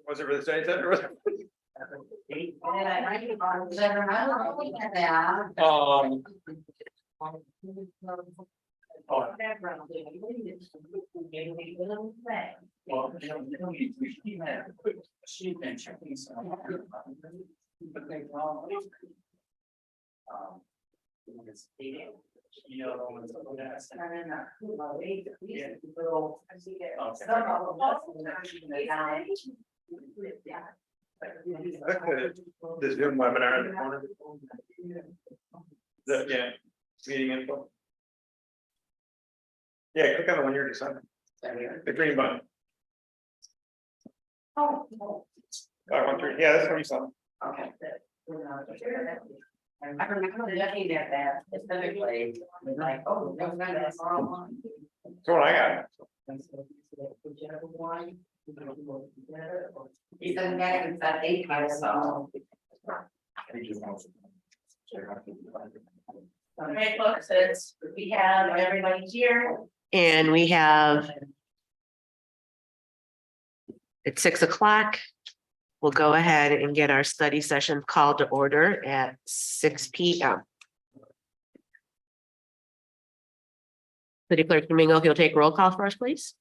Was it for the study center? The Zoom webinar in the corner. Yeah, meeting info. Yeah, click on the one you're deciding. The green button. Oh, 513. Yeah, that's what you saw. Okay. I remember looking at that specifically, like, oh, that's wrong. That's what I got. He said that it's that 8 times, so. Okay, folks, we have everybody here. And we have. It's 6 o'clock. We'll go ahead and get our study session called to order at 6 p.m. City Clerk Domingo, if you'll take roll call for us, please.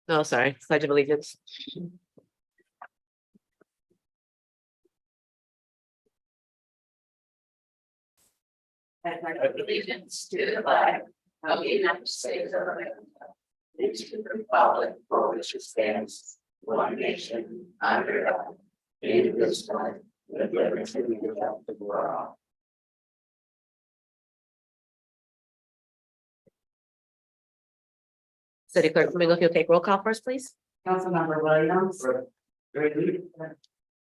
Oh, sorry, Pledge of Allegiance. Allegiance to the flag of the United States of America, and to the republic for which it stands, one nation, under God, indivisible, with liberty and justice for all. City Clerk Domingo, if you'll take roll call first, please. Councilmember Williams.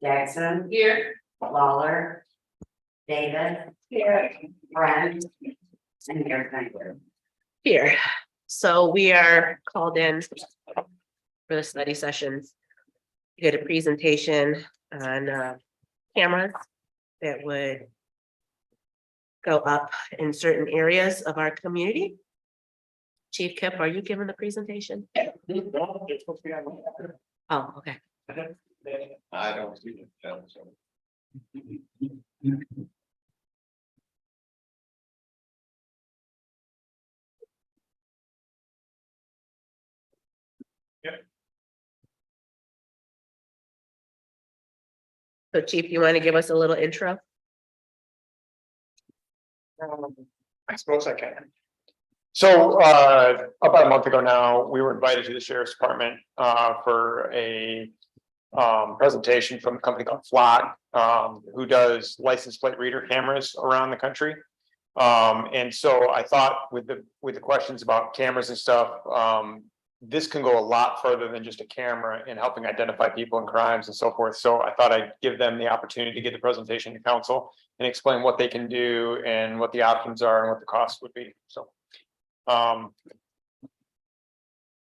Jackson. Here. Lawler. David. Here. Brent. And Mayor. Here. So we are called in for the study session. We did a presentation on cameras that would go up in certain areas of our community. Chief Kip, are you giving the presentation? Oh, okay. I don't see it. Yep. So Chief, you want to give us a little intro? I suppose I can. So about a month ago now, we were invited to the Sheriff's Department for a presentation from a company called Flock, who does license plate reader cameras around the country. And so I thought with the questions about cameras and stuff, this can go a lot further than just a camera in helping identify people and crimes and so forth. So I thought I'd give them the opportunity to get the presentation to council and explain what they can do and what the options are and what the cost would be. So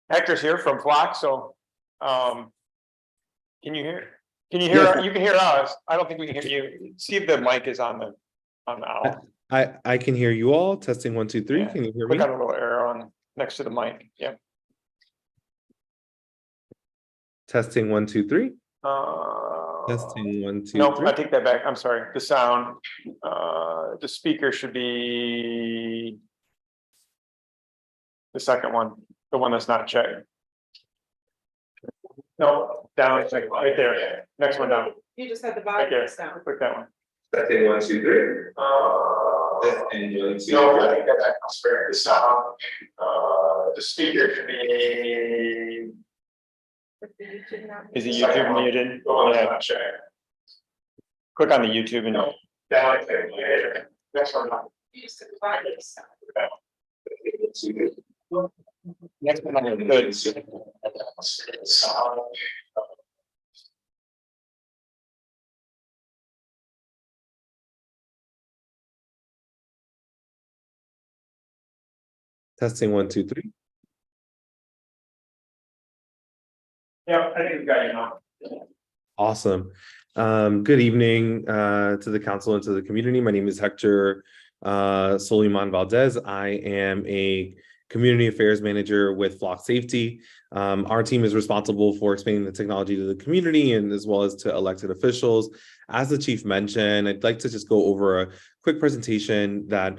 Hector's here from Flock. So can you hear? Yes. You can hear us. I don't think we can hear you. See if the mic is on the owl. I can hear you all. Testing 1 2 3. Yeah. Can you hear Click me? on the little arrow on next to the mic. Yeah. Testing 1 2 3. Testing 1 2 No, 3. I take that back. I'm sorry. The sound, the speaker should be the second one, the one that's not checked. No, down, right there. Next one down. You just had the Right bottom there. sound. Click that one. Testing 1 2 3. Testing 1 2 No, I think that that's fair. The sound, the speaker should be. Is the YouTube muted? Yeah. Click on the YouTube and. Next one. You just had the bottom sound. Next one. Good. Testing 1, 2, 3. Yeah, I think we got you now. Awesome. Good evening to the council and to the community. My name is Hector Soliman Valdez. I am a community affairs manager with Flock Safety. Our team is responsible for explaining the technology to the community and as well as to elected officials. As the chief mentioned, I'd like to just go over a quick presentation that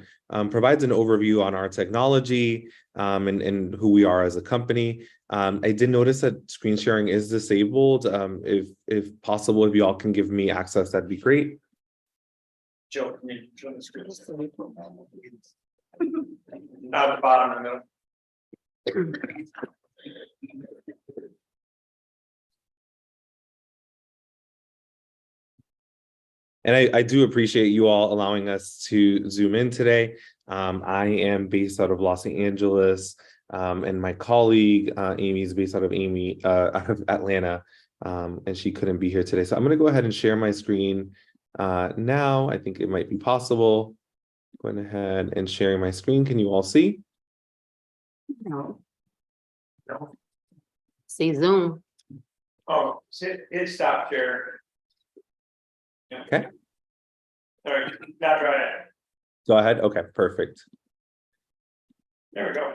provides an overview on our technology and who we are as a company. I did notice that screen sharing is disabled. If possible, if you all can give me access, that'd be great. Joe, can you join the screen? Not at the bottom, in the middle. And I do appreciate you all allowing us to zoom in today. I am based out of Los Angeles, and my colleague Amy is based out of Atlanta, and she couldn't be here today. So I'm going to go ahead and share my screen now. I think it might be possible. Going ahead and sharing my screen. Can you all see? No. See Zoom. Oh, it stopped here. Yeah. Okay. All right, that's right. Go ahead. Okay, perfect. There we go.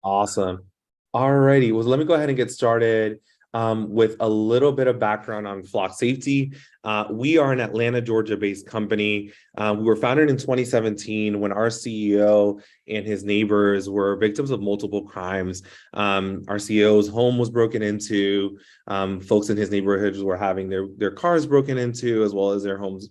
Awesome. All righty. Well, let me go ahead and get started with a little bit of background on Flock Safety. We are an Atlanta, Georgia-based company. We were founded in 2017 when our CEO and his neighbors were victims of multiple crimes. Our CEO's home was broken into. Folks in his neighborhoods were having their cars broken into, as well as their homes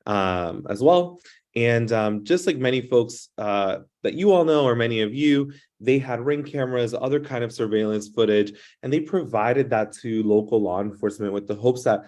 as well. And just like many folks that you all know, or many of you, they had Ring cameras, other kind of surveillance footage, and they provided that to local law enforcement with the hopes that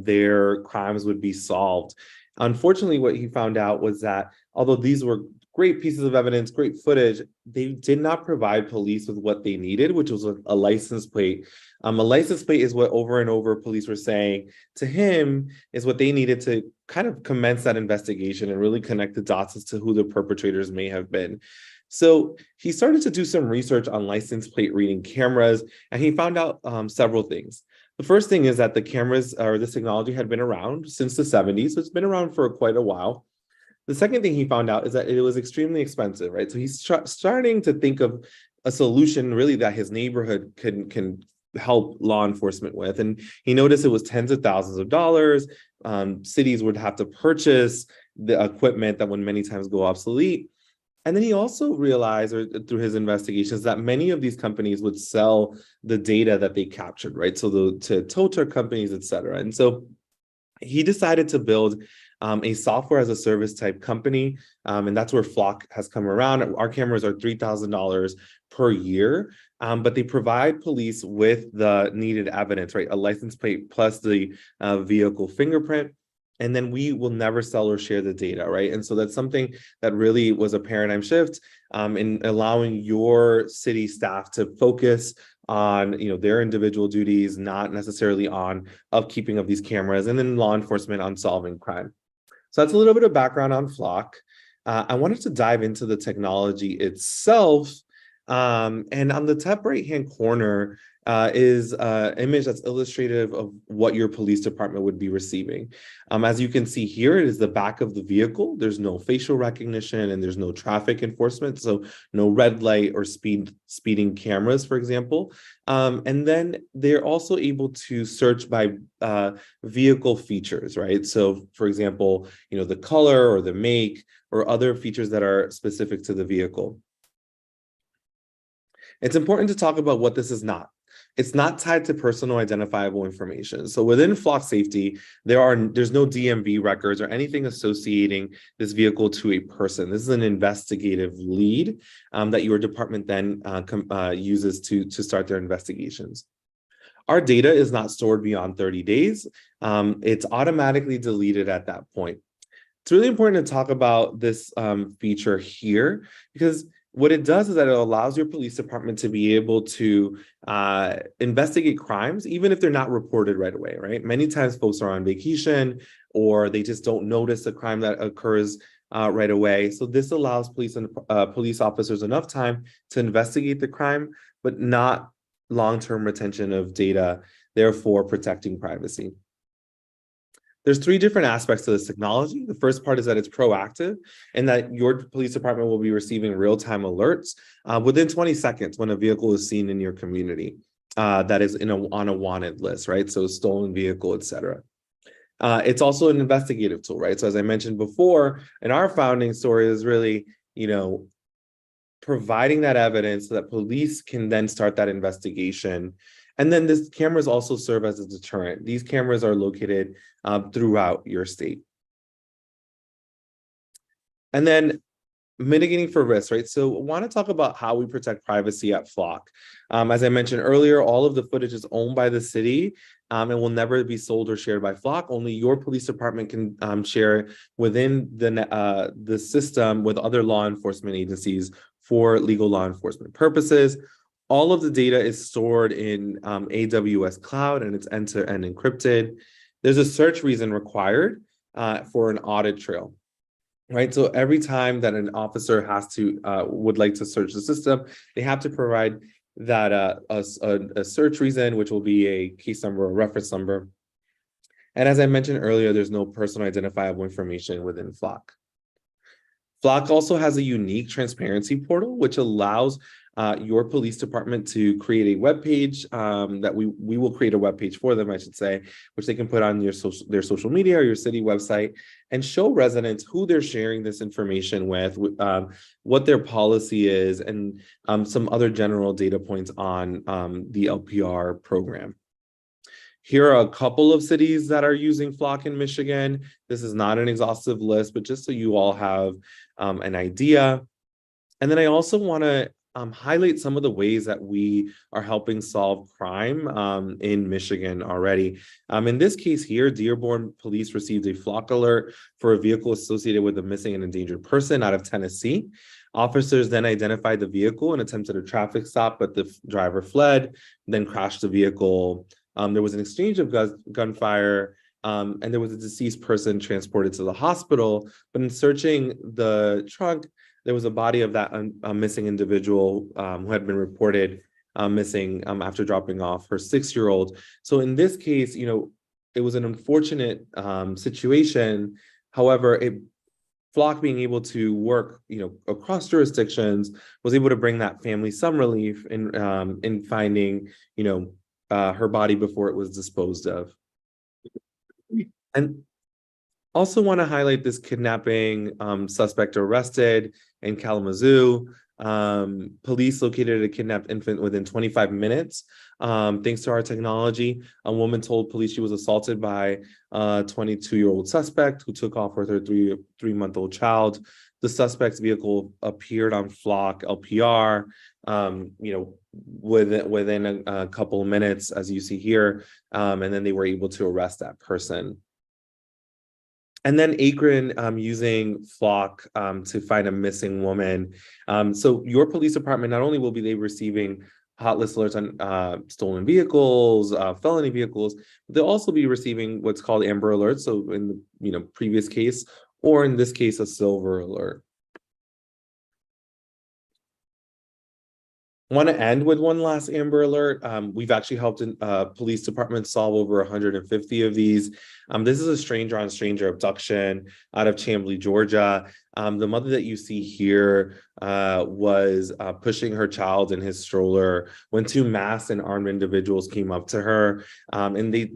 their crimes would be solved. Unfortunately, what he found out was that although these were great pieces of evidence, great footage, they did not provide police with what they needed, which was a license plate. A license plate is what over and over police were saying to him is what they needed to kind of commence that investigation and really connect the dots as to who the perpetrators may have been. So he started to do some research on license plate reading cameras, and he found out several things. The first thing is that the cameras or this technology had been around since the 70s, so it's been around for quite a while. The second thing he found out is that it was extremely expensive, right? So he's starting to think of a solution really that his neighborhood can help law enforcement with. And he noticed it was tens of thousands of dollars. Cities would have to purchase the equipment that would many times go obsolete. And then he also realized, or through his investigations, that many of these companies would sell the data that they captured, right? So to tow truck companies, et cetera. And so he decided to build a software as a service type company. And that's where Flock has come around. Our cameras are $3,000 per year, but they provide police with the needed evidence, right? A license plate plus the vehicle fingerprint. And then we will never sell or share the data, right? And so that's something that really was a paradigm shift in allowing your city staff to focus on their individual duties, not necessarily on upkeeping of these cameras, and then law enforcement on solving crime. So that's a little bit of background on Flock. I wanted to dive into the technology itself. And on the top right-hand corner is an image that's illustrative of what your police department would be receiving. As you can see here, it is the back of the vehicle. There's no facial recognition and there's no traffic enforcement. So no red light or speeding cameras, for example. And then they're also able to search by vehicle features, right? So for example, the color or the make or other features that are specific to the vehicle. It's important to talk about what this is not. It's not tied to personal identifiable information. So within Flock Safety, there's no DMV records or anything associating this vehicle to a person. This is an investigative lead that your department then uses to start their investigations. Our data is not stored beyond 30 days. It's automatically deleted at that point. It's really important to talk about this feature here because what it does is that it allows your police department to be able to investigate crimes, even if they're not reported right away, right? Many times folks are on vacation or they just don't notice a crime that occurs right away. So this allows police and police officers enough time to investigate the crime, but not long-term retention of data, therefore protecting privacy. There's three different aspects to this technology. The first part is that it's proactive and that your police department will be receiving real-time alerts within 20 seconds when a vehicle is seen in your community that is on a wanted list, right? So stolen vehicle, et cetera. It's also an investigative tool, right? So as I mentioned before, in our founding story is really, providing that evidence so that police can then start that investigation. And then these cameras also serve as a deterrent. These cameras are located throughout your state. And then mitigating for risk, right? So I want to talk about how we protect privacy at Flock. As I mentioned earlier, all of the footage is owned by the city and will never be sold or shared by Flock. Only your police department can share within the system with other law enforcement agencies for legal law enforcement purposes. All of the data is stored in AWS cloud and it's end-to-end encrypted. There's a search reason required for an audit trail. Right, so every time that an officer has to would like to search the system, they have to provide that a search reason, which will be a case number or reference number. And as I mentioned earlier, there's no personal identifiable information within Flock. Flock also has a unique transparency portal, which allows your police department to create a web page that we will create a web page for them, I should say, which they can put on their social media or your city website and show residents who they're sharing this information with, what their policy is, and some other general data points on the LPR program. Here are a couple of cities that are using Flock in Michigan. This is not an exhaustive list, but just so you all have an idea. And then I also want to highlight some of the ways that we are helping solve crime in Michigan already. In this case here, Dearborn Police received a Flock alert for a vehicle associated with a missing and endangered person out of Tennessee. Officers then identified the vehicle and attempted a traffic stop, but the driver fled, then crashed the vehicle. There was an exchange of gunfire, and there was a deceased person transported to the hospital. But in searching the trunk, there was a body of that missing individual who had been reported missing after dropping off her 6-year-old. So in this case, it was an unfortunate situation. However, Flock being able to work, across jurisdictions was able to bring that family some relief in finding, her body before it was disposed of. And also want to highlight this kidnapping suspect arrested in Kalamazoo. Police located a kidnapped infant within 25 minutes. Thanks to our technology, a woman told police she was assaulted by a 22-year-old suspect who took off with her three-month-old child. The suspect's vehicle appeared on Flock LPR, within a couple of minutes, as you see here, and then they were able to arrest that person. And then Akron using Flock to find a missing woman. So your police department, not only will be they receiving hot list alerts on stolen vehicles, felony vehicles, but they'll also be receiving what's called Amber Alerts. So in the previous case, or in this case, a Silver Alert. I want to end with one last Amber Alert. We've actually helped police departments solve over 150 of these. This is a stranger-on-stranger abduction out of Chamblee, Georgia. The mother that you see here was pushing her child in his stroller when two masked and armed individuals came up to her. And they,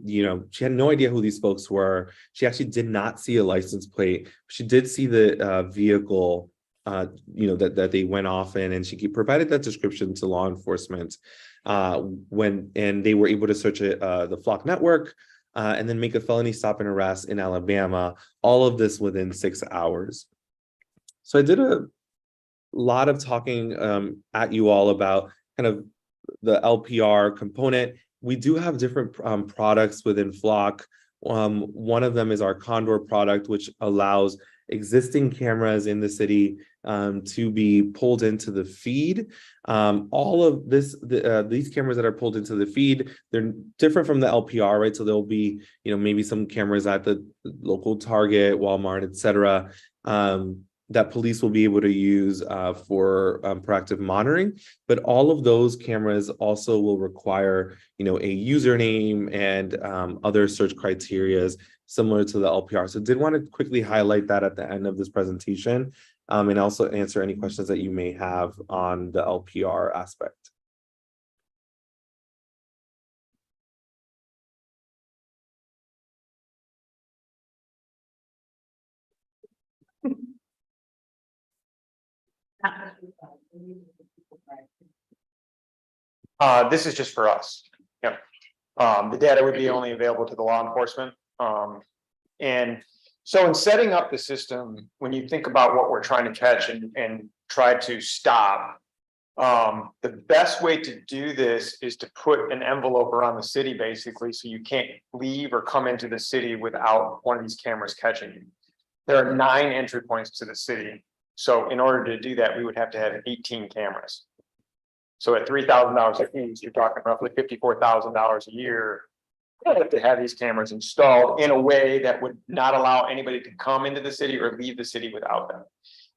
she had no idea who these folks were. She actually did not see a license plate. She did see the vehicle that they went off in, and she provided that description to law enforcement and they were able to search the Flock network and then make a felony stop and arrest in Alabama, all of this within 6 hours. So I did a lot of talking at you all about kind of the LPR component. We do have different products within Flock. One of them is our Condor product, which allows existing cameras in the city to be pulled into the feed. All of these cameras that are pulled into the feed, they're different from the LPR, right? So there'll be, maybe some cameras at the local Target, Walmart, etc. That police will be able to use for proactive monitoring. But all of those cameras also will require, a username and other search criterias similar to the LPR. So did want to quickly highlight that at the end of this presentation, and also answer any questions that you may have on the LPR aspect. This is just for us. Yep. The data would be only available to the law enforcement. And so in setting up the system, when you think about what we're trying to catch and try to stop, the best way to do this is to put an envelope around the city, basically, so you can't leave or come into the city without one of these cameras catching you. There are 9 entry points to the city. So in order to do that, we would have to have 18 cameras. So at $3,000 a piece, you're talking roughly $54,000 a year to have these cameras installed in a way that would not allow anybody to come into the city or leave the city without them.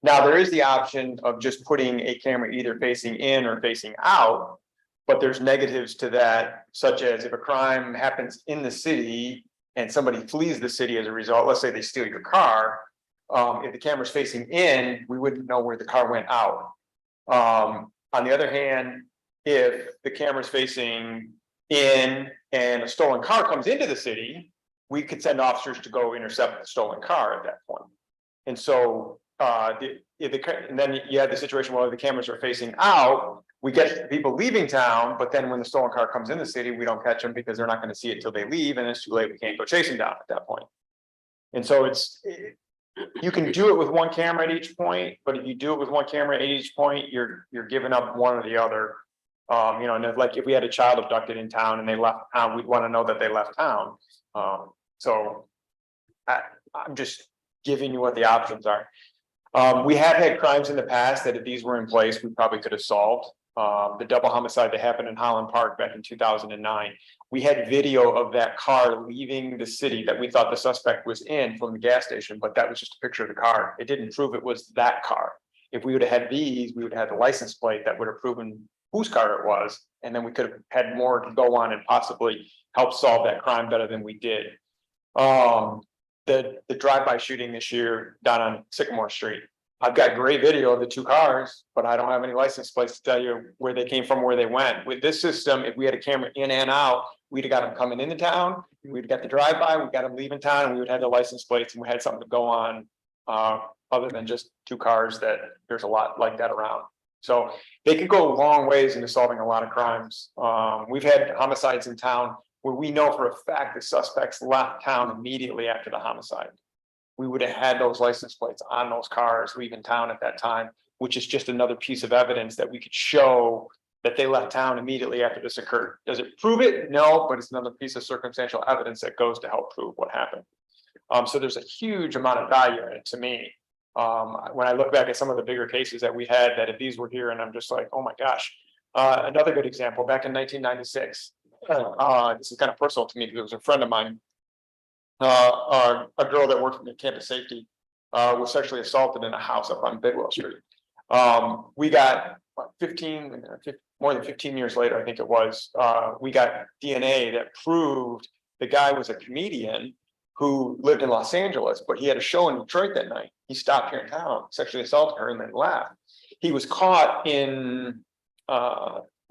Now, there is the option of just putting a camera either facing in or facing out, but there's negatives to that, such as if a crime happens in the city and somebody flees the city as a result, let's say they steal your car, if the camera's facing in, we wouldn't know where the car went out. On the other hand, if the camera's facing in and a stolen car comes into the city, we could send officers to go intercept the stolen car at that point. And so, and then you have the situation where the cameras are facing out, we get people leaving town, but then when the stolen car comes in the city, we don't catch them because they're not going to see it till they leave, and it's too late. We can't go chase them down at that point. And so you can do it with one camera at each point, but if you do it with one camera at each point, you're giving up one or the other. And like if we had a child abducted in town and they left town, we'd want to know that they left town. So I'm just giving you what the options are. We have had crimes in the past that if these were in place, we probably could have solved. The double homicide that happened in Holland Park back in 2009. We had video of that car leaving the city that we thought the suspect was in from the gas station, but that was just a picture of the car. It didn't prove it was that car. If we would have had these, we would have had the license plate that would have proven whose car it was, and then we could have had more to go on and possibly help solve that crime better than we did. The drive-by shooting this year down on Sycamore Street. I've got great video of the 2 cars, but I don't have any license plates to tell you where they came from, where they went. With this system, if we had a camera in and out, we'd have got them coming into town, we'd got the drive-by, we'd got them leaving town, and we would have the license plates, and we had something to go on, other than just 2 cars that there's a lot like that around. So they could go a long ways into solving a lot of crimes. We've had homicides in town where we know for a fact the suspects left town immediately after the homicide. We would have had those license plates on those cars leaving town at that time, which is just another piece of evidence that we could show that they left town immediately after this occurred. Does it prove it? No, but it's another piece of circumstantial evidence that goes to help prove what happened. So there's a huge amount of value in it to me. When I look back at some of the bigger cases that we had, that if these were here, and I'm just like, oh my gosh. Another good example, back in 1996, this is kind of personal to me because it was a friend of mine. A girl that worked in campus safety was sexually assaulted in a house up on Bidwell Street. We got more than 15 years later, I think it was, we got DNA that proved the guy was a comedian who lived in Los Angeles, but he had a show in Detroit that night. He stopped here in town, sexually assaulted her, and then left. He was caught in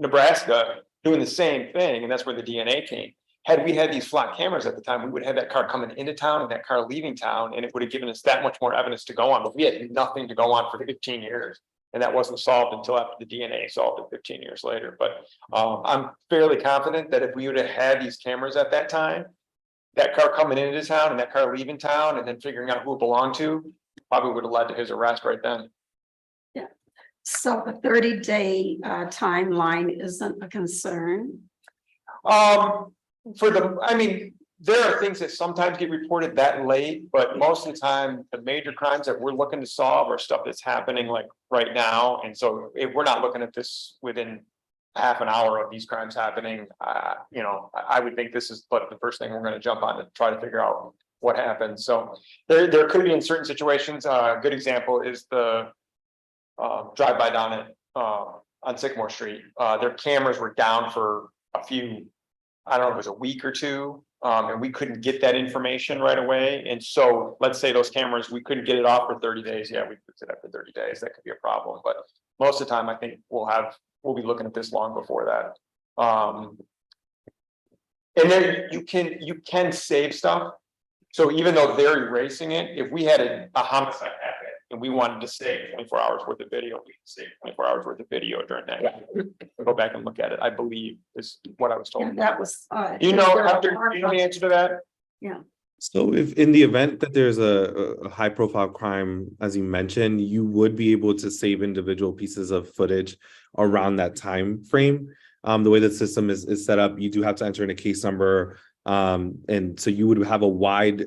Nebraska doing the same thing, and that's where the DNA came. Had we had these flat cameras at the time, we would have that car coming into town and that car leaving town, and it would have given us that much more evidence to go on. But we had nothing to go on for 15 years, and that wasn't solved until after the DNA solved it 15 years later. But I'm fairly confident that if we would have had these cameras at that time, that car coming into town and that car leaving town and then figuring out who it belonged to probably would have led to his arrest right then. Yeah. So the 30-day timeline isn't a concern. I mean, there are things that sometimes get reported that late, but most of the time, the major crimes that we're looking to solve are stuff that's happening like right now. And so if we're not looking at this within half an hour of these crimes happening, you know, I would think this is but the first thing we're gonna jump on to try to figure out what happened. So there could be in certain situations, a good example is the drive-by down at on Sycamore Street. Their cameras were down for a few, I don't know, it was a week or two. And we couldn't get that information right away. And so let's say those cameras, we couldn't get it off for 30 days. Yeah, we fixed it after 30 days. That could be a problem. But most of the time, I think we'll be looking at this long before that. And then you can save stuff. So even though they're erasing it, if we had a homicide happen and we wanted to save 24 hours worth of video, we can save 24 hours worth of video during that. Go back and look at it, I believe is what I was told. And that was. You know, after, you know the answer to that? So if in the event that there's a high profile crime, as you mentioned, you would be able to save individual pieces of footage around that time frame. The way the system is set up, you do have to enter in a case number. And so you would have a wide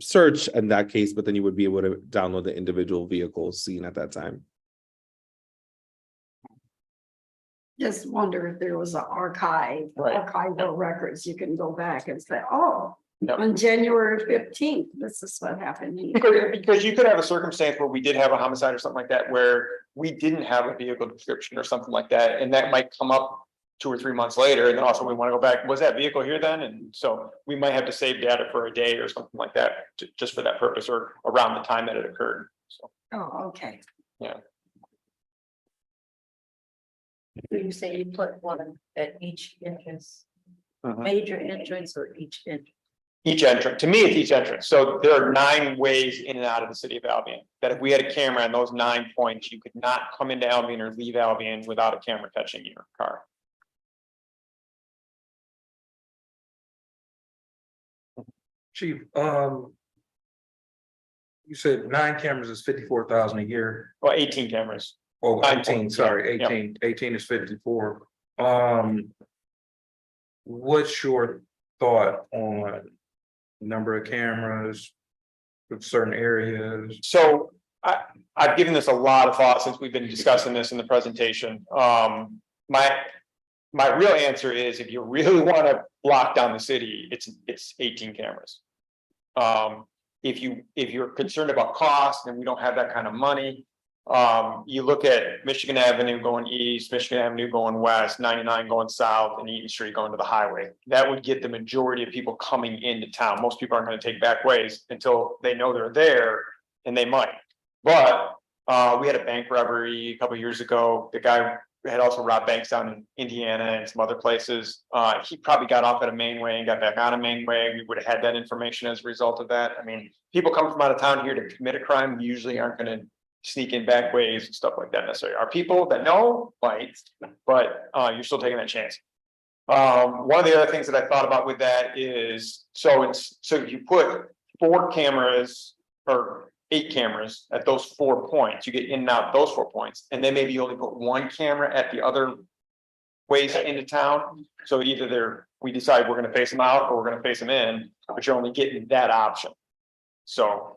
search in that case, but then you would be able to download the individual vehicles seen at that time. Just wonder if there was an archival records, you can go back and say, oh, Yep. on January 15th, this is what happened. Because you could have a circumstance where we did have a homicide or something like that, where we didn't have a vehicle description or something like that, and that might come up 2 or 3 months later, and then also we want to go back, was that vehicle here then? And so we might have to save data for a day or something like that, just for that purpose, or around the time that it occurred, so. Oh, okay. You say you put one at each entrance, Mhm. major entrance or each entrance? Each entrance, to me, it's each entrance. So there are 9 ways in and out of the city of Albion. That if we had a camera on those 9 points, you could not come into Albion or leave Albion without a camera catching your car. Chief, you said 9 cameras is 54,000 a year. Well, 18 cameras. Oh, 9 18, points, sorry, yeah, 18 is 54. What's your thought on number of cameras with certain areas? So I've given this a lot of thought since we've been discussing this in the presentation. My real answer is if you really want to lock down the city, it's 18 cameras. If you're concerned about cost and we don't have that kind of money, you look at Michigan Avenue going east, Michigan Avenue going west, 99 going south, and Eaton Street going to the highway. That would get the majority of people coming into town. Most people aren't going to take back ways until they know they're there, and they might. But we had a bank robbery a couple of years ago. The guy had also robbed banks down in Indiana and some other places. He probably got off at a main way and got back on a main way. We would have had that information as a result of that. I mean, people come from out of town here to commit a crime usually aren't going to sneak in back ways and stuff like that necessarily. Are people that know might, but you're still taking that chance. One of the other things that I thought about with that is, so if you put 4 cameras or 8 cameras at those 4 points, you get in and out those 4 points, and then maybe you only put 1 camera at the other ways into town. So either we decide we're going to face them out or we're going to face them in, but you're only getting that option. So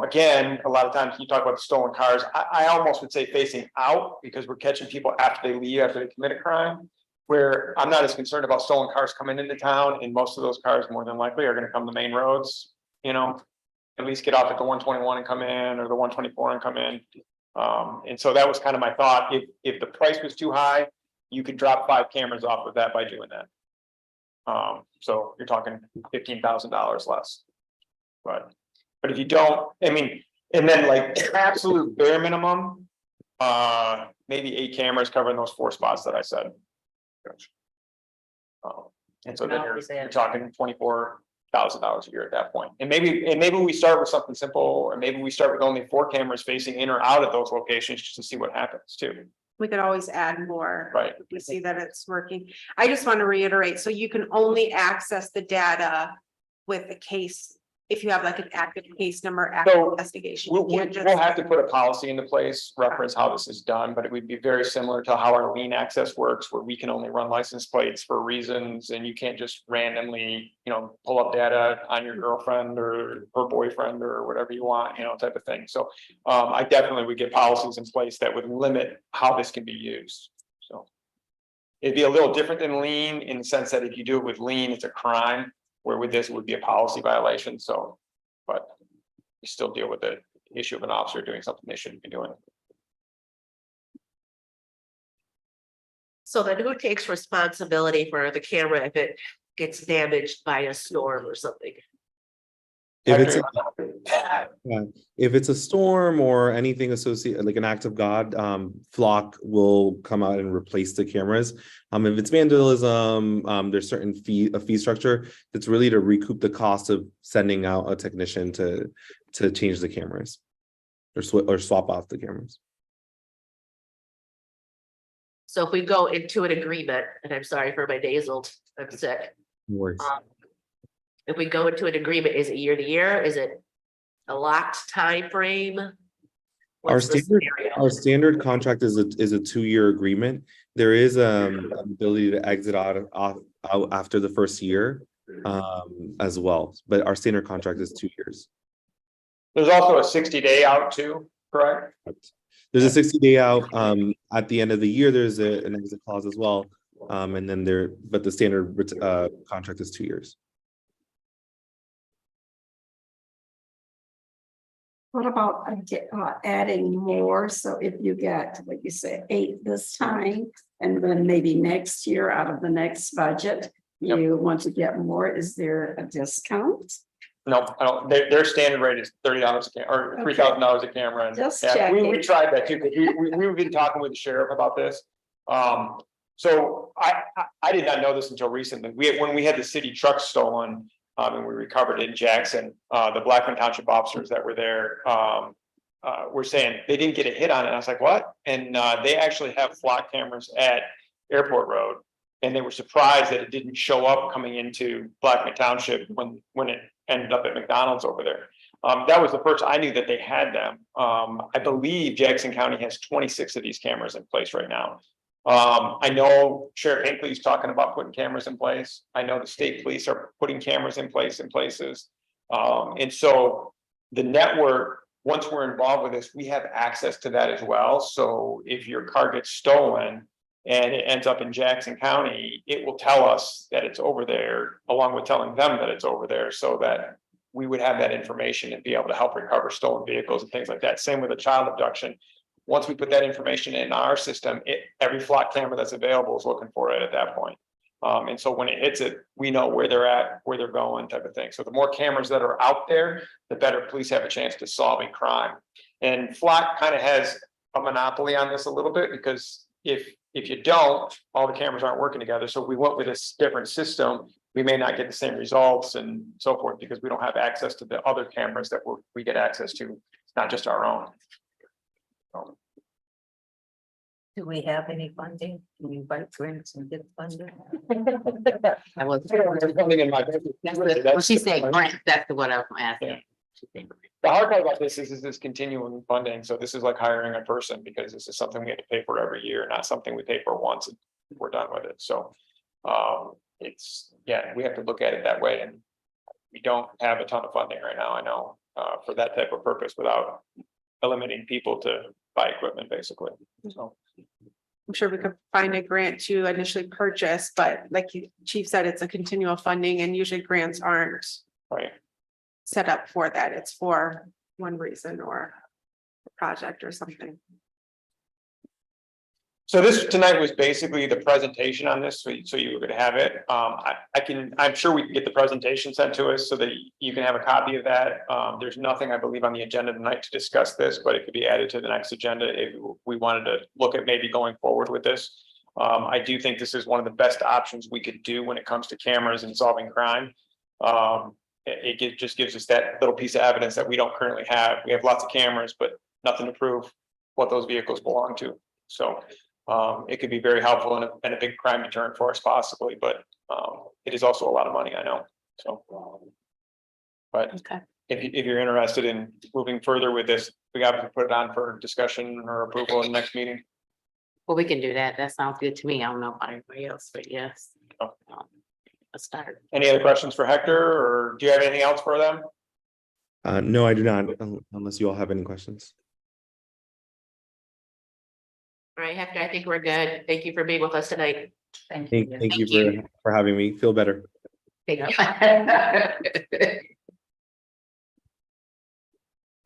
again, a lot of times you talk about the stolen cars. I almost would say facing out, because we're catching people after they leave, after they commit a crime, where I'm not as concerned about stolen cars coming into town, and most of those cars more than likely are going to come to main roads, you know, at least get off at the 121 and come in, or the 124 and come in. And so that was kind of my thought. If the price was too high, you could drop 5 cameras off of that by doing that. So you're talking $15,000 less. But if you don't, I mean, and then like absolute bare minimum, maybe 8 cameras covering those 4 spots that I said. And so then you're talking $24,000 a year at that point. And maybe we start with something simple, or maybe we start with only 4 cameras facing in or out of those locations just to see what happens too. We could always add more. Right. If we see that it's working. I just want to reiterate, so you can only access the data with the case if you have like an active case number, active So, investigation. We'll, You can't we'll just- have to put a policy into place, reference how this is done, but it would be very similar to how our lien access works, where we can only run license plates for reasons, and you can't just randomly, pull up data on your girlfriend or her boyfriend or whatever you want, type of thing. So, I definitely would get policies in place that would limit how this can be used, so. It'd be a little different than lien in the sense that if you do it with lien, it's a crime, where with this it would be a policy violation, so. But you still deal with the issue of an officer doing something they shouldn't be doing. So then who takes responsibility for the camera if it gets damaged by a storm or something? If it's if it's a storm or anything associated, like an act of God, Flock will come out and replace the cameras. If it's vandalism, there's certain fee structure that's really to recoup the cost of sending out a technician to change the cameras or swap out the cameras. So if we go into an agreement, and I'm sorry for my nasal, I'm sick. No worries. If we go into an agreement, is it year to year? Is it a locked time frame? What's the scenario? Our standard contract is a 2-year agreement. There is an ability to exit out after the first year as well, but our standard contract is 2 years. There's also a 60-day out too, correct? There's a 60-day out. At the end of the year, there's an exit clause as well. And then but the standard contract is 2 years. What about adding more? So if you get, like you said, 8 this time, and then maybe next year out of the next budget, Yep. you want to get more, is there a discount? No, I don't, their standard rate is $30 a camera, or $3,000 a camera. And Just yeah, we checking. tried that too, because we've been talking with the sheriff about this. So I did not know this until recently. When we had the city truck stolen, and we recovered it in Jackson, the Blackman Township officers that were there, were saying they didn't get a hit on it. I was like, what? And they actually have flock cameras at Airport Road. And they were surprised that it didn't show up coming into Blackman Township when it ended up at McDonald's over there. That was the first I knew that they had them. I believe Jackson County has 26 of these cameras in place right now. I know Sheriff Hinckley's talking about putting cameras in place. I know the state police are putting cameras in place in places. And so the network, once we're involved with this, we have access to that as well. So if your car gets stolen and it ends up in Jackson County, it will tell us that it's over there, along with telling them that it's over there, so that we would have that information and be able to help recover stolen vehicles and things like that. Same with a child abduction. Once we put that information in our system, every flock camera that's available is looking for it at that point. And so when it hits it, we know where they're at, where they're going, type of thing. So the more cameras that are out there, the better police have a chance to solving crime. And flock kind of has a monopoly on this a little bit, because if you don't, all the cameras aren't working together. So if we went with a different system, we may not get the same results and so forth, because we don't have access to the other cameras that we get access to. It's not just our own. Do we have any funding? Can we invite grants and get funding? I was. Something in my. Well, she's saying grant, that's what I'm asking. She's saying grant. The hard part about this is this continuing funding. So this is like hiring a person, because this is something we have to pay for every year, not something we pay for once and we're done with it. So we have to look at it that way, and we don't have a ton of funding right now, I know, for that type of purpose, without eliminating people to buy equipment, basically. So I'm sure we could find a grant to initially purchase, but like Chief said, it's a continual funding, and usually grants aren't right. set up for that. It's for one reason or a project or something. So this tonight was basically the presentation on this, so you were gonna have it. I'm sure we can get the presentation sent to us so that you can have a copy of that. There's nothing, I believe, on the agenda tonight to discuss this, but it could be added to the next agenda if we wanted to look at maybe going forward with this. I do think this is one of the best options we could do when it comes to cameras and solving crime. It just gives us that little piece of evidence that we don't currently have. We have lots of cameras, but nothing to prove what those vehicles belong to. So it could be very helpful and a big crime deterrent for us possibly, but it is also a lot of money, I know. So But Okay. if you're interested in moving further with this, we got to put it on for discussion or approval in the next meeting. Well, we can do that. That sounds good to me. I don't know about everybody else, but yes. Oh. Let's start. Any other questions for Hector, or do you have anything else for them? No, I do not, unless you all have any questions. All right, Hector, I think we're good. Thank you for being with us tonight. Thank you. Thank you for having me. Feel better. Thank you.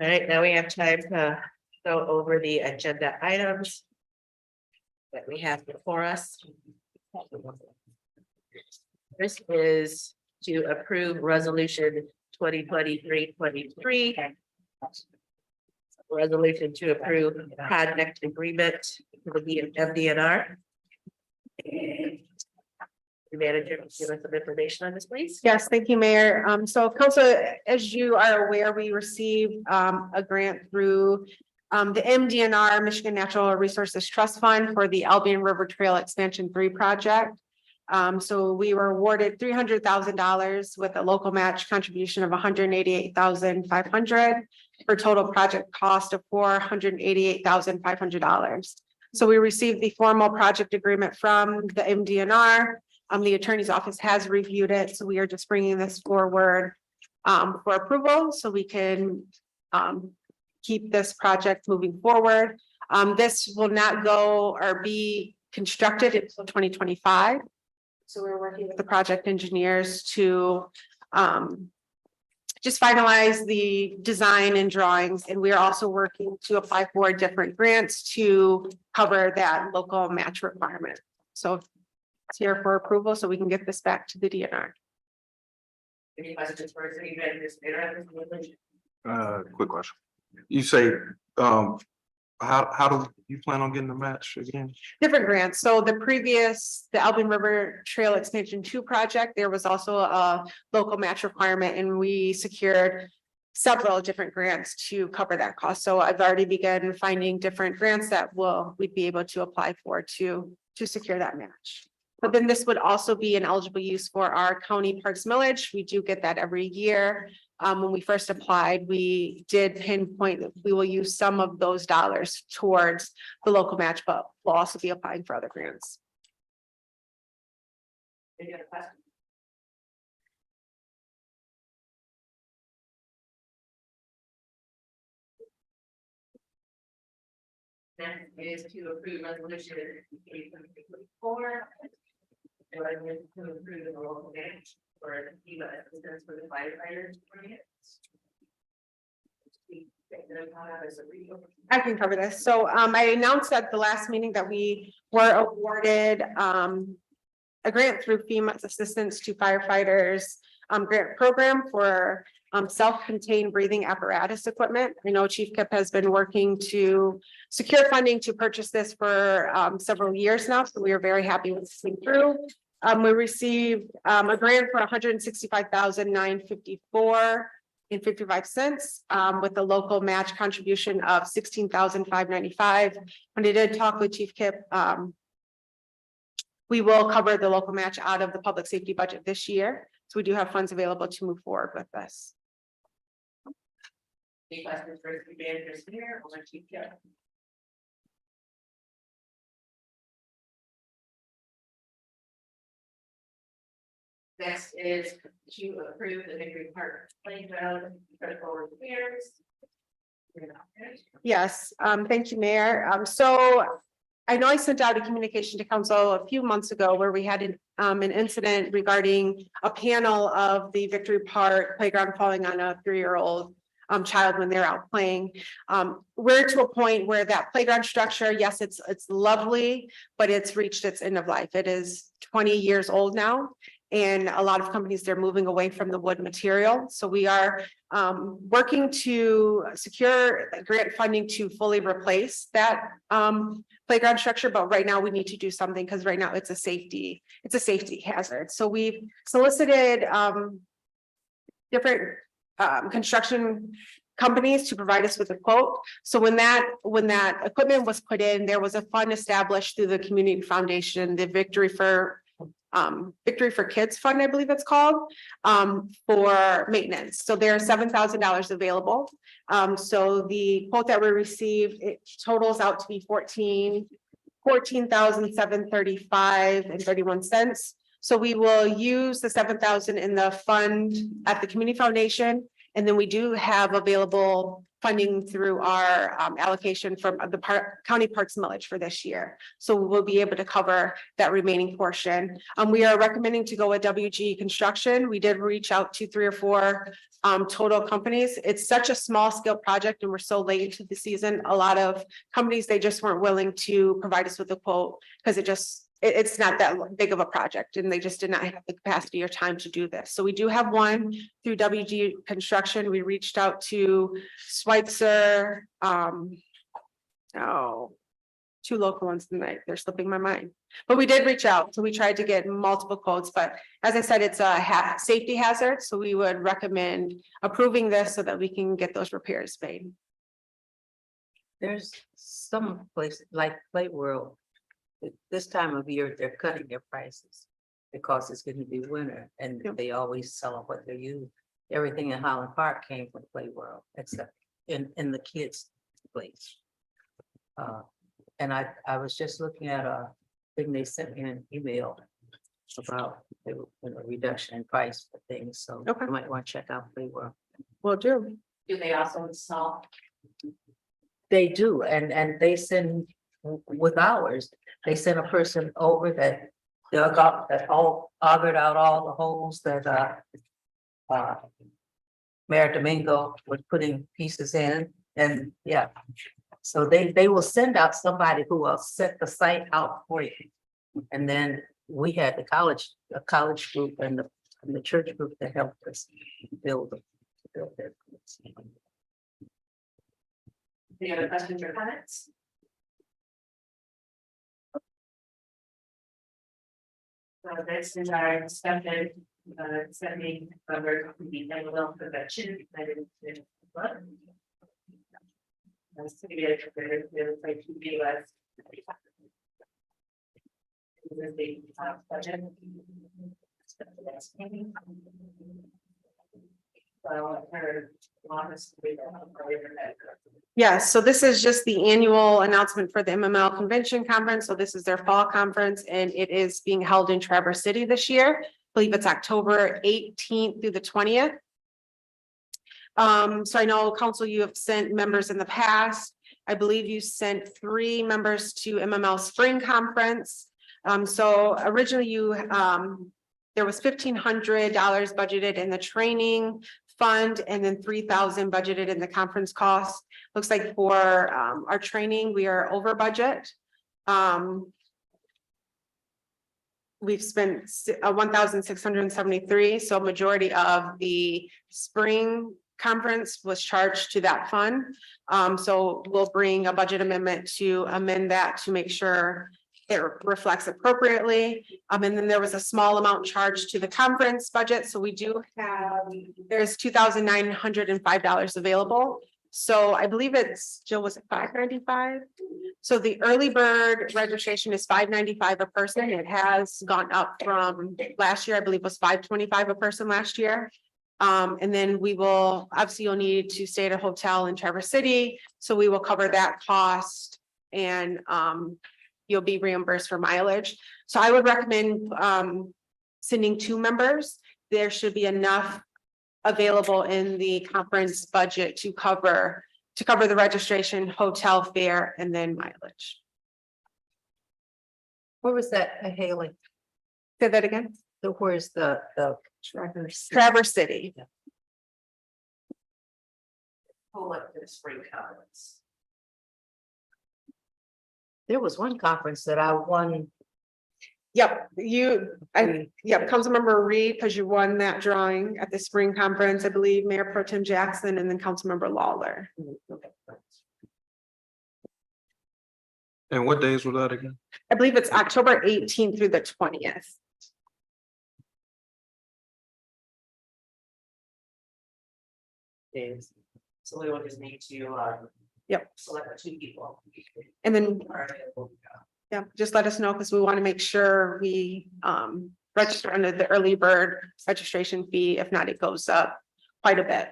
All right, now we have time to go over the agenda items that we have before us. This is to approve resolution 2023-23. Resolution to approve project agreement for the MDNR. Manager, give us some information on this, please. Yes, thank you, Mayor. So council, as you are aware, we received a grant through the MDNR, Michigan Natural Resources Trust Fund, for the Albion River Trail Expansion 3 project. So we were awarded $300,000 with a local match contribution of $188,500 for total project cost of $488,500. So we received the formal project agreement from the MDNR. The attorney's office has reviewed it, so we are just bringing this forward for approval so we can keep this project moving forward. This will not go or be constructed until 2025. So we're working with the project engineers to just finalize the design and drawings, and we are also working to apply for different grants to cover that local match requirement. So it's here for approval, so we can get this back to the DNR. Any questions for us? Any vendors? Quick question. You say, how do you plan on getting the match again? Different grants. So the Albion River Trail Expansion 2 project, there was also a local match requirement, and we secured several different grants to cover that cost. So I've already begun finding different grants that we'd be able to apply for to secure that match. But then this would also be an eligible use for our county parks millage. We do get that every year. When we first applied, we did pinpoint that we will use some of those dollars towards the local match, but we'll also be applying for other grants. Any other questions? Next is to approve resolution 824. To approve the local match for FEMA assistance for the firefighters. I can cover this. So I announced at the last meeting that we were awarded a grant through FEMA's Assistance to Firefighters grant program for self-contained breathing apparatus equipment. I know Chief Kip has been working to secure funding to purchase this for several years now, so we are very happy with this thing through. We received a grant for $165,954.55 with a local match contribution of $16,595. When I did talk with Chief Kip, we will cover the local match out of the public safety budget this year. So we do have funds available to move forward with this. Any questions for the managers here or Chief Kip? Next is to approve the Victory Park playground critical repairs. Yes, thank you, Mayor. So I know I sent out a communication to council a few months ago where we had an incident regarding a panel of the Victory Park playground falling on a 3-year-old child when they're out playing. We're to a point where that playground structure, yes, it's lovely, but it's reached its end of life. It is 20 years old now. And a lot of companies, they're moving away from the wood material. So we are working to secure grant funding to fully replace that playground structure. But right now we need to do something because right now it's a safety hazard. So we've solicited different construction companies to provide us with a quote. So when that equipment was put in, there was a fund established through the community foundation, the Victory for Victory for Kids Fund, I believe it's called, for maintenance. So there are $7,000 available. So the quote that we received, it totals out to be $14,735.31. So we will use the 7,000 in the fund at the community foundation. And then we do have available funding through our allocation from the county parks millage for this year. So we'll be able to cover that remaining portion. We are recommending to go with WG Construction. We did reach out to 3 or 4 total companies. It's such a small scale project and we're so late into the season. A lot of companies, they just weren't willing to provide us with a quote because it's not that big of a project and they just did not have the capacity or time to do this. So we do have one through WG Construction. We reached out to Schweitzer, 2 local ones tonight. They're slipping my mind. But we did reach out. So we tried to get multiple quotes, but as I said, it's a safety hazard. So we would recommend approving this so that we can get those repairs made. There's some places like Play World. This time of year, they're cutting their prices because it's going to be winter and Yep. they always sell up what they use. Everything in Highland Park came from Play World, except in the kids' place. And I was just looking at a thing they sent me an email about a reduction in price for things. So Okay. you might want to check out Play World. Will do. Do they also install? They do, and they send with ours, they sent a person over that dug up, that all augured out all the holes that Mayor Domingo was putting pieces in, and yeah. So they will send out somebody who will set the site out for you. And then we had a college group and the church group that helped us build it. Any other questions or comments? So this is our discussion, setting under the mental health prevention. That's to be a like to be less. This is the budget. So I heard honestly. Yes, so this is just the annual announcement for the MML Convention Conference. So this is their fall conference and it is being held in Traverse City this year. I believe it's October 18th through the 20th. So I know council, you have sent members in the past. I believe you sent 3 members to MML Spring Conference. So originally there was $1,500 budgeted in the training fund and then $3,000 budgeted in the conference cost. Looks like for our training, we are over budget. We've spent 1,673. So majority of the spring conference was charged to that fund. So we'll bring a budget amendment to amend that to make sure it reflects appropriately. And then there was a small amount charged to the conference budget. So we do have, there's $2,905 available. So I believe it's, Jill, was it $595? So the early bird registration is $595 a person. It has gone up from last year. I believe it was $525 a person last year. And then we will, obviously you'll need to stay at a hotel in Traverse City. So we will cover that cost and you'll be reimbursed for mileage. So I would recommend sending 2 members. There should be enough available in the conference budget to cover the registration, hotel fare, and then mileage. Where was that, Haley? Say that again. So where's the Traverse City. Pull up to the spring conference. There was one conference that I won. Yep, Councilmember Reed, because you won that drawing at the spring conference, I believe Mayor Pro Tem Jackson and then Councilmember Lawler. And what days were that again? I believe it's October 18th through the 20th. Is, so we will just need to Yep. select 2 people. And then, Are available. yeah, just let us know because we want to make sure we register under the early bird registration fee. If not, it goes up quite a bit.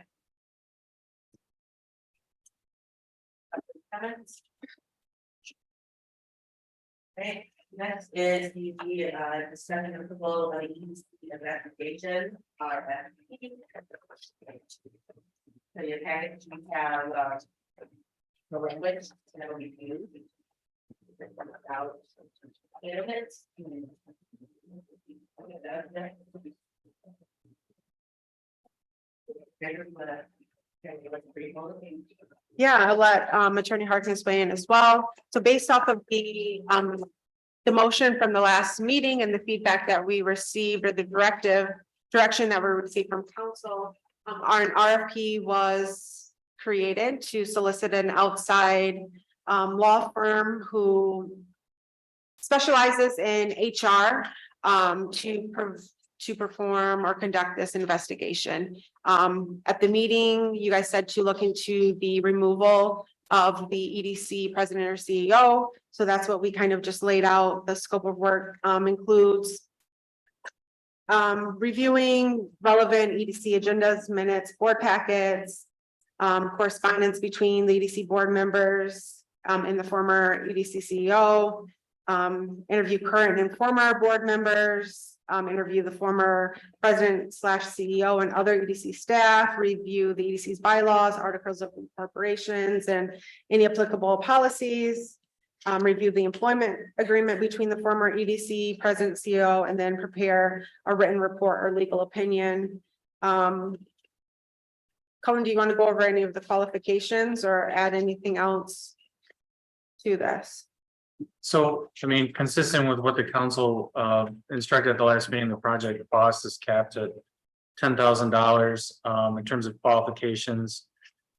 Okay, next is the discussion of approval of the investigation. So your package, we have the language that will be used. About elements. Yeah, I'll let Attorney Harkins weigh in as well. So based off of the motion from the last meeting and the feedback that we received, or the direction that we received from council, an RFP was created to solicit an outside law firm who specializes in HR to perform or conduct this investigation. At the meeting, you guys said to look into the removal of the EDC president or CEO. So that's what we kind of just laid out. The scope of work includes reviewing relevant EDC agendas, minutes, board packets, correspondence between the EDC board members and the former EDC CEO, interview current and former board members, interview the former president/CEO and other EDC staff, review the EDC's bylaws, articles of incorporations, and any applicable policies, review the employment agreement between the former EDC president, CEO, and then prepare a written report or legal opinion. Colin, do you want to go over any of the qualifications or add anything else to this? So, I mean, consistent with what the council instructed at the last meeting, the project cost is capped at $10,000 in terms of qualifications.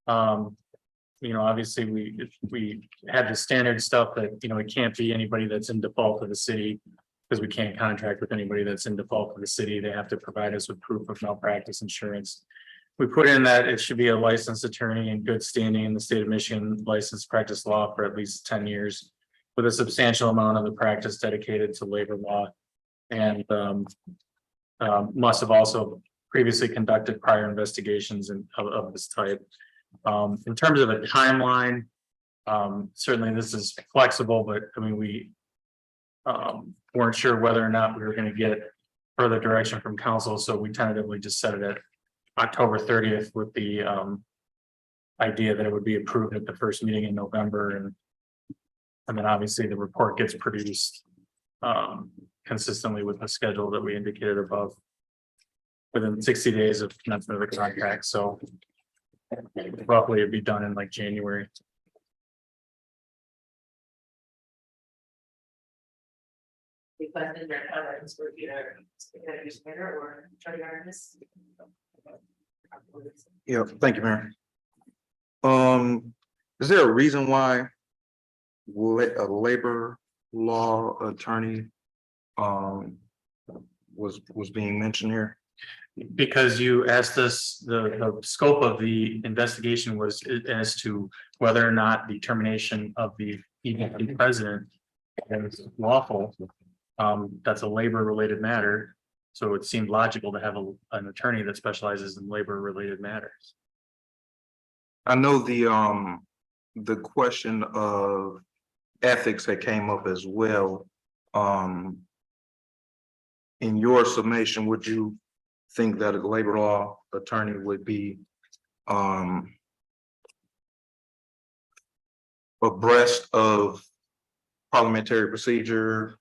Obviously, we had the standard stuff that, it can't be anybody that's in default of the city, because we can't contract with anybody that's in default of the city. They have to provide us with proof of malpractice insurance. We put in that it should be a licensed attorney in good standing in the state of Michigan, licensed practice law for at least 10 years. With a substantial amount of the practice dedicated to labor law, and must have also previously conducted prior investigations of this type. In terms of a timeline, certainly this is flexible, but I mean, we weren't sure whether or not we were going to get further direction from council, so we tentatively just set it at October 30th with the idea that it would be approved at the first meeting in November, and then obviously the report gets produced consistently with the schedule that we indicated above within 60 days of commencement of the contract. So roughly it'd be done in like January. The questions or comments for either administrator or attorney Harkins? Yeah, thank you, Mayor. Is there a reason why a labor law attorney was being mentioned here? Because you asked us, the scope of the investigation was as to whether or not the termination of the EDC president is lawful. That's a labor related matter. So it seemed logical to have an attorney that specializes in labor related matters. I know the question of ethics that came up as well. In your summation, would you think that a labor law attorney would be abreast of parliamentary procedure,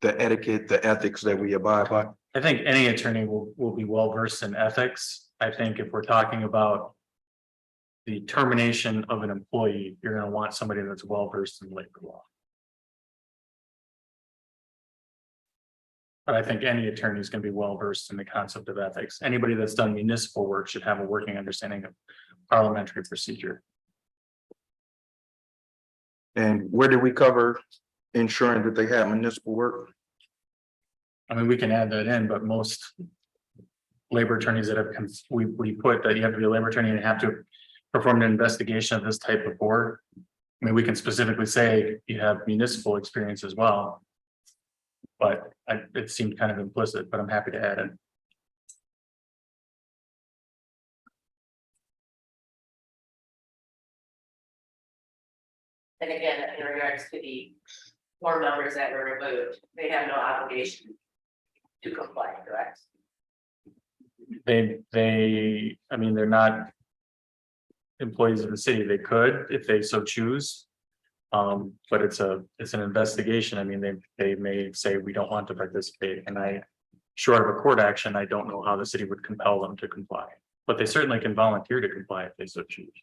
the etiquette, the ethics that we abide by? I think any attorney will be well versed in ethics. I think if we're talking about the termination of an employee, you're going to want somebody that's well versed in labor law. But I think any attorney is going to be well versed in the concept of ethics. Anybody that's done municipal work should have a working understanding of parliamentary procedure. And where did we cover ensuring that they have municipal work? I mean, we can add that in, but most labor attorneys that have, we put that you have to be a labor attorney and have to perform an investigation of this type of work. I mean, we can specifically say you have municipal experience as well. But it seemed kind of implicit, but I'm happy to add it. And again, in regards to the board members that were removed, they have no obligation to comply, correct? I mean, they're not employees of the city. They could if they so choose. But it's an investigation. I mean, they may say we don't want to participate, and short of a court action, I don't know how the city would compel them to comply. But they certainly can volunteer to comply if they so choose.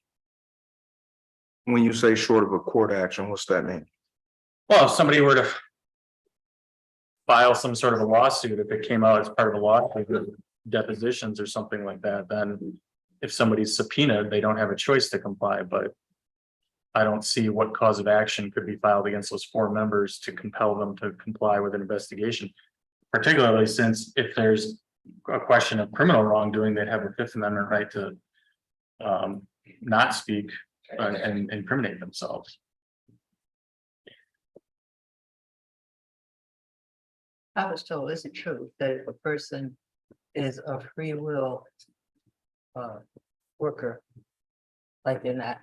When you say short of a court action, what's that mean? Well, if somebody were to file some sort of a lawsuit, if it came out as part of a lawsuit, with depositions or something like that, then if somebody's subpoenaed, they don't have a choice to comply, but I don't see what cause of action could be filed against those 4 members to compel them to comply with an investigation. Particularly since if there's a question of criminal wrongdoing, they'd have a Fifth Amendment right to not speak and incriminate themselves. I was told, is it true that if a person is a free will worker, like they're not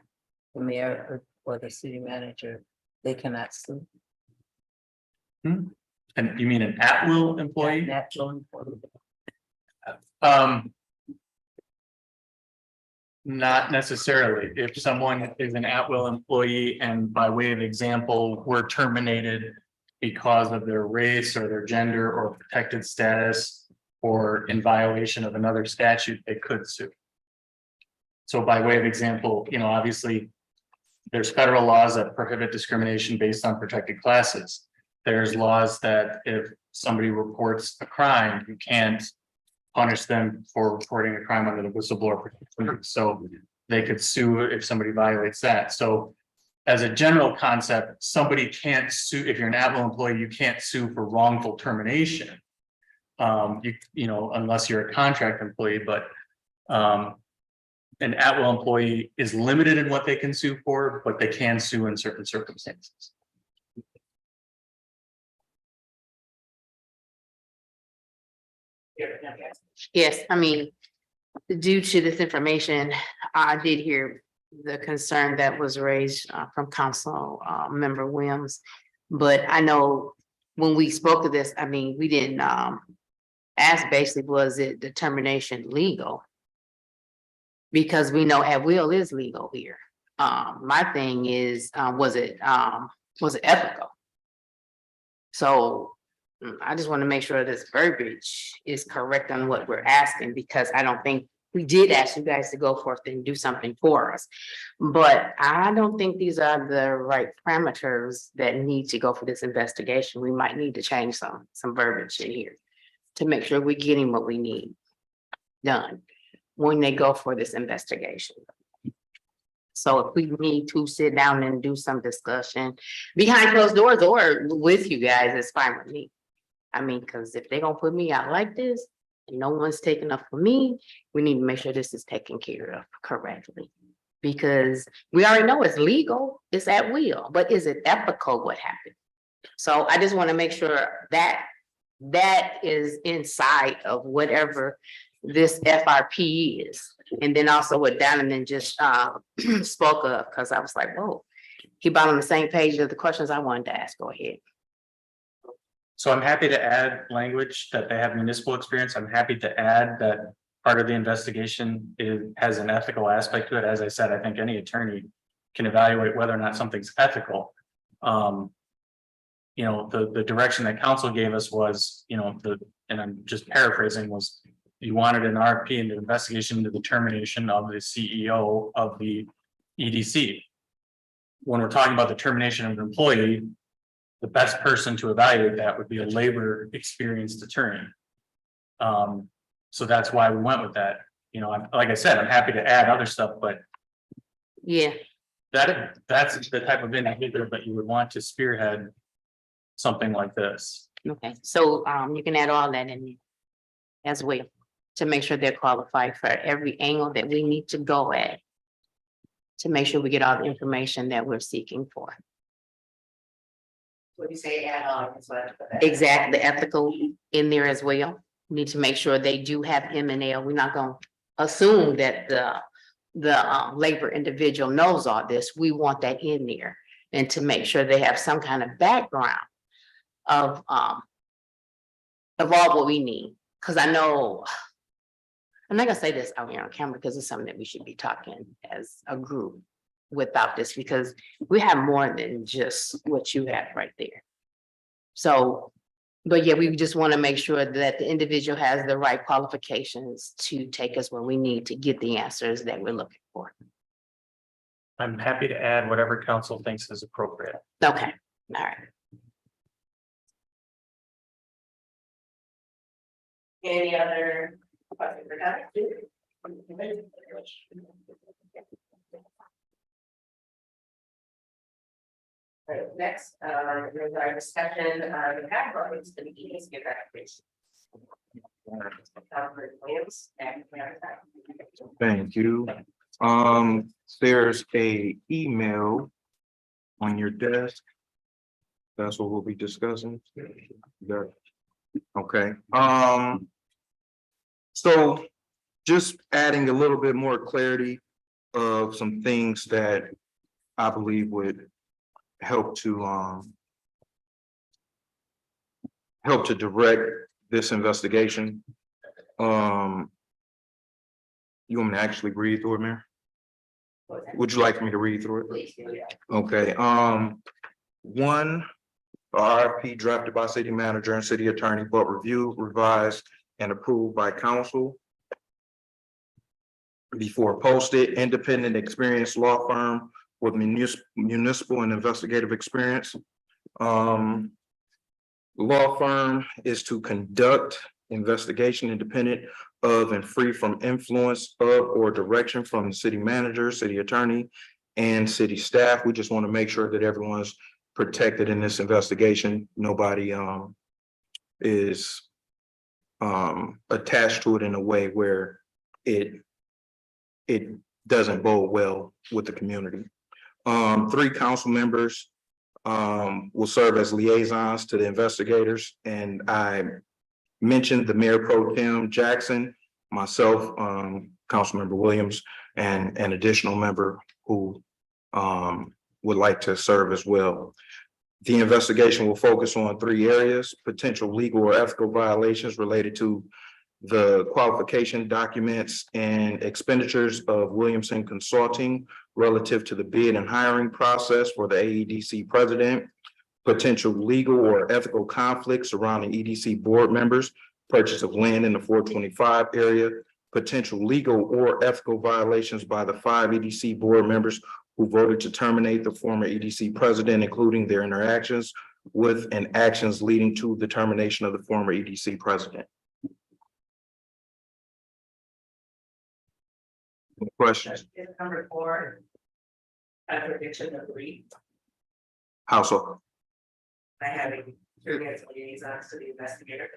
the mayor or the city manager, they cannot sue? And you mean an at-will employee? Natural employee. Not necessarily. If someone is an at-will employee and by way of example, were terminated because of their race or their gender or protected status or in violation of another statute, they could sue. So by way of example, you know, obviously there's federal laws that prohibit discrimination based on protected classes. There's laws that if somebody reports a crime, you can't punish them for reporting a crime under the whistleblower protection. So they could sue if somebody violates that. So as a general concept, somebody can't sue. If you're an at-will employee, you can't sue for wrongful termination. You know, unless you're a contract employee, but an at-will employee is limited in what they can sue for, but they can sue in certain circumstances. Yes, I mean, due to this information, I did hear the concern that was raised from Council Member Williams. But I know when we spoke to this, I mean, we didn't ask basically, was it determination legal? Because we know at will is legal here. My thing is, was it ethical? So I just want to make sure this verbiage is correct on what we're asking, because I don't think we did ask you guys to go forth and do something for us. But I don't think these are the right parameters that need to go for this investigation. We might need to change some verbiage in here to make sure we're getting what we need done when they go for this investigation. So if we need to sit down and do some discussion behind closed doors or with you guys, it's fine with me. I mean, because if they're gonna put me out like this and no one's taking up for me, we need to make sure this is taken care of correctly. Because we already know it's legal, it's at will, but is it ethical what happened? So I just want to make sure that that is inside of whatever this FRP is. And then also what Donovan just spoke of, because I was like, whoa, he brought on the same page of the questions I wanted to ask. Go ahead. So I'm happy to add language that they have municipal experience. I'm happy to add that part of the investigation has an ethical aspect to it. As I said, I think any attorney can evaluate whether or not something's ethical. You know, the direction that council gave us was, you know, and I'm just paraphrasing, was you wanted an RFP into investigation into the termination of the CEO of the EDC. When we're talking about the termination of an employee, the best person to evaluate that would be a labor experienced attorney. So that's why we went with that. You know, like I said, I'm happy to add other stuff, but Yeah, that's the type of individual that you would want to spearhead something like this. okay. So you can add all that in as well to make sure they're qualified for every angle that we need to go at to make sure we get all the information that we're seeking for. What you say, add on, is what. Exactly, ethical in there as well. Need to make sure they do have M and L. We're not gonna assume that the labor individual knows all this. We want that in there. And to make sure they have some kind of background of all what we need. Cause I know, I'm not gonna say this out here on camera because it's something that we should be talking as a group without this, because we have more than just what you have right there. So, but yeah, we just want to make sure that the individual has the right qualifications to take us where we need to get the answers that we're looking for. I'm happy to add whatever council thinks is appropriate. Okay, all right. Any other questions or comments? All right, next, there's our discussion, the categories to the EDC evaluation. Williams, and we have that. Thank you. There's a email on your desk. That's what we'll be discussing. Yeah. Okay, so just adding a little bit more clarity of some things that I believe would help to direct this investigation. You want me to actually read through it, Mayor? Would you like me to read through it? Please do that. Okay, one, RFP drafted by city manager and city attorney, but reviewed, revised, and approved by council before posted. Independent experienced law firm with municipal and investigative experience. Law firm is to conduct investigation independent of and free from influence of or direction from the city manager, city attorney, and city staff. We just want to make sure that everyone's protected in this investigation. Nobody is attached to it in a way where it doesn't bode well with the community. 3 council members will serve as liaisons to the investigators, and I mentioned the Mayor Pro Tem Jackson, myself, Councilmember Williams, and an additional member who would like to serve as well. The investigation will focus on 3 areas: potential legal or ethical violations related to the qualification documents and expenditures of Williamson Consulting relative to the bid and hiring process for the AEDC president, potential legal or ethical conflicts surrounding EDC board members, purchase of land in the 425 area, potential legal or ethical violations by the 5 EDC board members who voted to terminate the former EDC president, including their interactions with and actions leading to the termination of the former EDC president. Any questions? Number 4. Contradiction of three, How so? by having 3 liaisons to the investigator.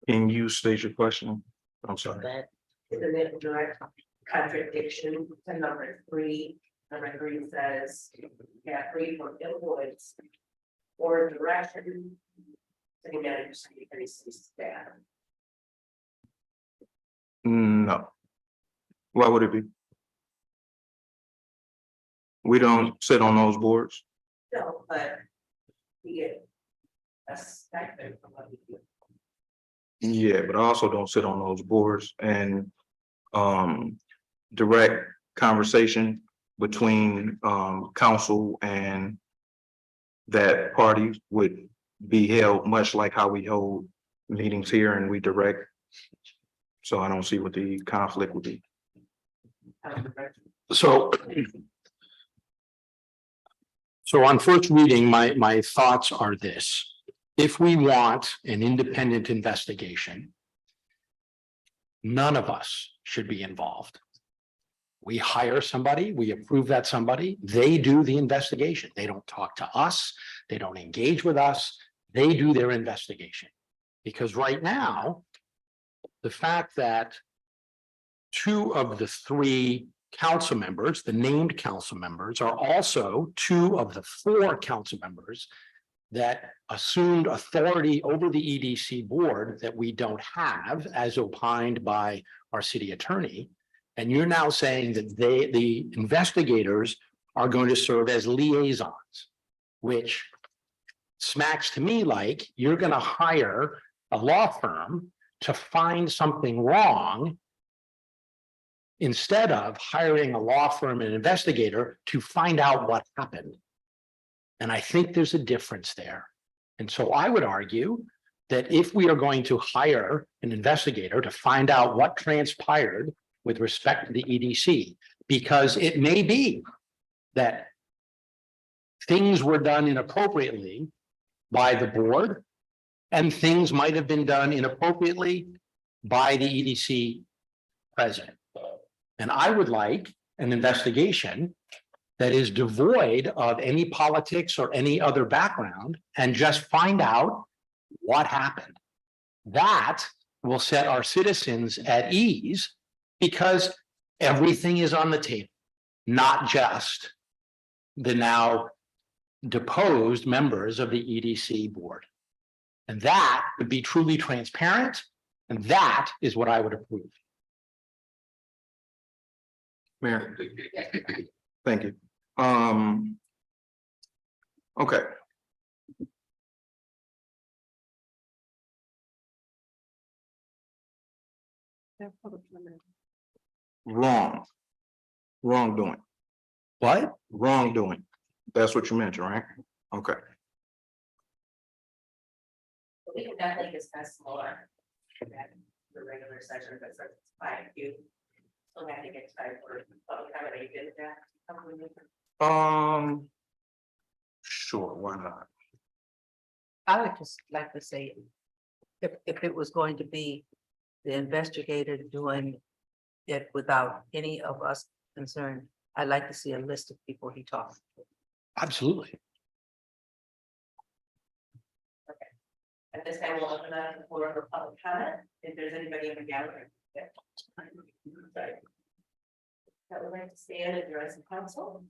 Can you state your question? I'm sorry. Isn't it a direct contradiction to number 3? Number 3 says, yeah, free from influence or direction. City manager, city attorney, city staff. No. Why would it be? We don't sit on those boards. No, but we get a stipend from what we do. Yeah, but I also don't sit on those boards, and direct conversation between council and that party would be held much like how we hold meetings here and we direct. So I don't see what the conflict would be. So on first reading, my thoughts are this. If we want an independent investigation, none of us should be involved. We hire somebody, we approve that somebody, they do the investigation. They don't talk to us, they don't engage with us, they do their investigation. Because right now, the fact that 2 of the 3 council members, the named council members, are also two of the four council members that assumed authority over the EDC board that we don't have as opined by our city attorney. And you're now saying that the investigators are going to serve as liaisons, which smacks to me like you're going to hire a law firm to find something wrong instead of hiring a law firm and investigator to find out what happened. And I think there's a difference there. And so I would argue that if we are going to hire an investigator to find out what transpired with respect to the EDC, because it may be that things were done inappropriately by the board, and things might have been done inappropriately by the EDC president. And I would like an investigation that is devoid of any politics or any other background and just find out what happened. That will set our citizens at ease because everything is on the table, not just the now deposed members of the EDC board. And that would be truly transparent, and that is what I would approve. Mayor. Thank you. Okay. Wrongdoing. What? Wrongdoing. That's what you mentioned, right? Okay. We can definitely discuss more. The regular session, but it's fine, you. Still have to get time for public comment, are you good with that? Sure, why not? I would just like to say, if it was going to be the investigator doing it without any of us concerned, I'd like to see a list of people he talked to. Absolutely. At this time, we'll open up the floor for public comment, if there's anybody in the gallery. Sorry. That would like to stand and address the council.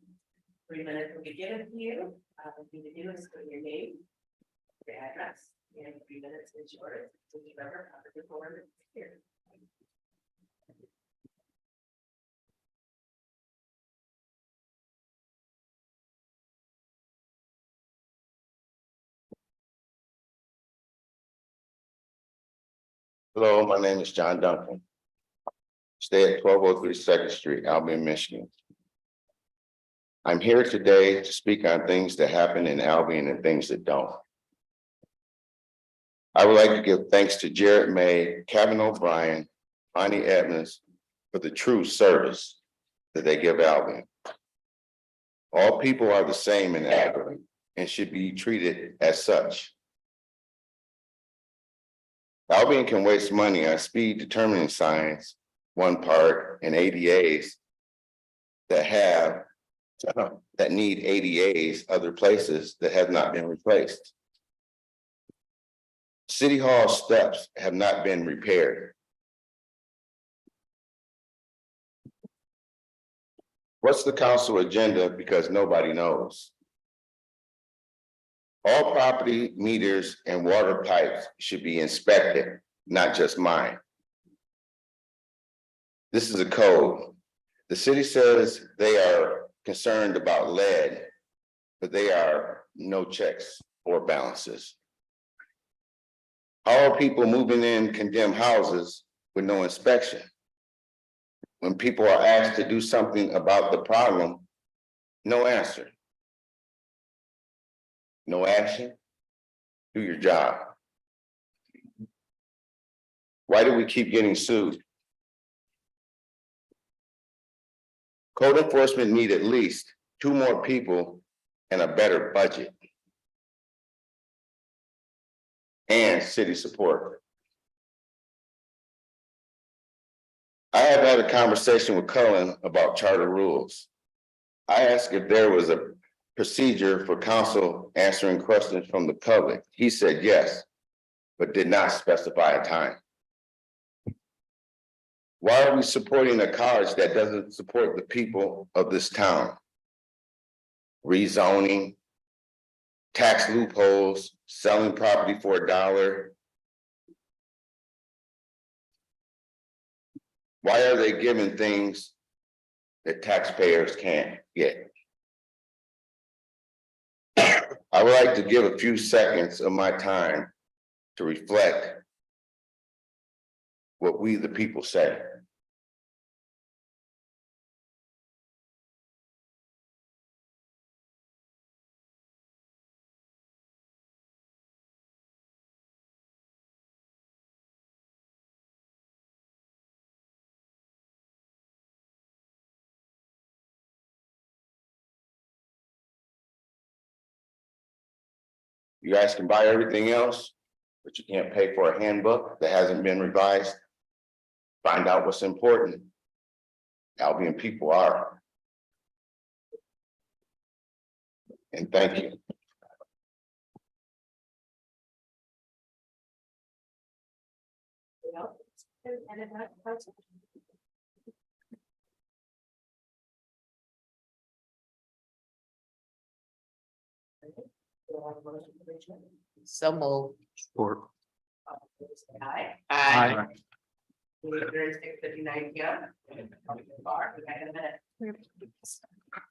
3 minutes will be given to you. What you need to do is put your name, your address, and 3 minutes is yours. So you remember how to record here. Hello, my name is John Duncan. Stay at 1203 2nd Street, Albion, Michigan. I'm here today to speak on things that happen in Albion and things that don't. I would like to give thanks to Jared May, Kevin O'Brien, Bonnie Evans for the true service that they give Albion. All people are the same in Albion and should be treated as such. Albion can waste money on speed determining signs, one part, and ADAs that need ADAs other places that have not been replaced. City Hall steps have not been repaired. What's the council agenda? Because nobody knows. All property meters and water pipes should be inspected, not just mine. This is a code. The city says they are concerned about lead, but they are no checks or balances. How are people moving in condemned houses with no inspection? When people are asked to do something about the problem, no answer. No action, do your job. Why do we keep getting sued? Code enforcement need at least 2 more people and a better budget. And city support. I have had a conversation with Cullen about charter rules. I asked if there was a procedure for council answering questions from the public. He said yes, but did not specify a time. Why are we supporting a college that doesn't support the people of this town? Rezoning, tax loopholes, selling property for $1. Why are they giving things that taxpayers can't get? I would like to give a few seconds of my time to reflect what we the people say. You guys can buy everything else, but you can't pay for a handbook that hasn't been revised. Find out what's important. Albion people are. And thank you. So move. Or Aye. Aye. We're adjourned 6:59 p.m. Bar, we got a minute.